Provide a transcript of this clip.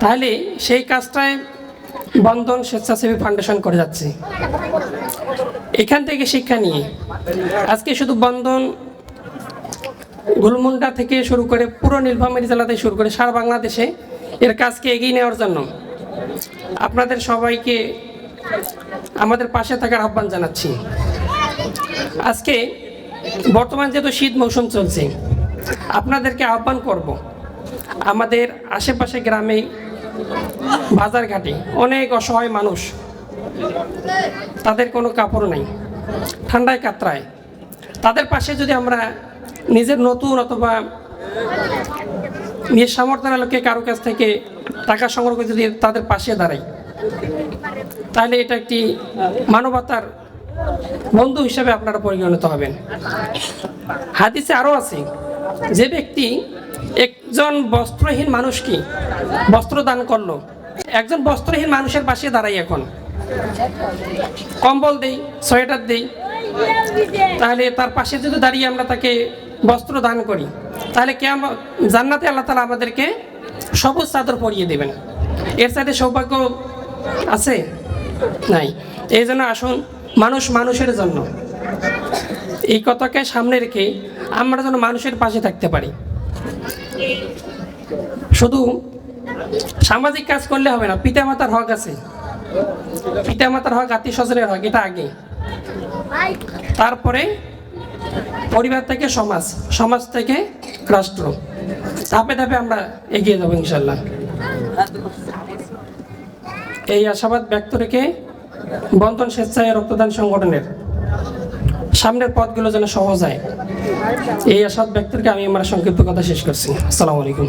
তাহলে সেই কাজটায় বন্ধন স্বেচ্ছাসেবী ফাউন্ডেশন করে যাচ্ছে। এখান থেকে শিক্ষা নিয়ে আজকে শুধু বন্ধন গুলমুন্ডা থেকে শুরু করে পুরো নীলফামারী জেলা থেকে শুরু করে সারা বাংলাদেশে এর কাজকে এগিয়ে নেওয়ার জন্য আপনাদের সবাইকে আমাদের পাশে থাকার আহ্বান জানাচ্ছি। আজকে বর্তমান যেহেতু শীত মৌসুম চলছে, আপনাদেরকে আহ্বান করব, আমাদের আশেপাশে গ্রামে বাজার ঘাটে অনেক অসহায় মানুষ, তাদের কোনো কাপড় নেই, ঠান্ডায় কাতরায়, তাদের পাশে যদি আমরা নিজের নতুন অথবা নিজের সামর্থ্যের আলোকে কারো কাছ থেকে টাকা সংগ্রহ করে যদি তাদের পাশে দাঁড়াই, তাহলে এটা একটি মানবতার বন্ধু হিসাবে আপনারা পরিগণিত হবেন। হাদিসে আরও আছে, যে ব্যক্তি একজন বস্ত্রহীন মানুষকে বস্ত্র দান করলো, একজন বস্ত্রহীন মানুষের পাশে দাঁড়াই, এখন কম্বল দেই, সোয়েটার দেই, তাহলে তার পাশে যদি দাঁড়িয়ে আমরা তাকে বস্ত্র দান করি, তাহলে জান্নাতে আল্লাহ তাআলা আমাদেরকে সবুজ চাদর পরিয়ে দেবেন। এর সাথে সৌভাগ্য আছে? নাই। এই জন্য আসুন, মানুষ মানুষের জন্য, এই কথাকে সামনে রেখে আমরা যেন মানুষের পাশে থাকতে পারি। শুধু সামাজিক কাজ করলে হবে না, পিতামাতার হক আছে, পিতামাতার হক, আত্মীয় স্বজনের হক, এটা আগে, তারপরে পরিবার থেকে সমাজ, সমাজ থেকে রাষ্ট্র, ধাপে ধাপে আমরা এগিয়ে যাবো ইনশাল্লাহ। এই আশাবাদ ব্যক্ত রেখে বন্ধন স্বেচ্ছায় রক্তদান সংগঠনের সামনের পথগুলো যেন সহজ হয়, এই আশাবাদ ব্যক্ত রেখে আমি আমার সংক্ষিপ্ত কথা শেষ করছি। আসসালামু আলাইকুম।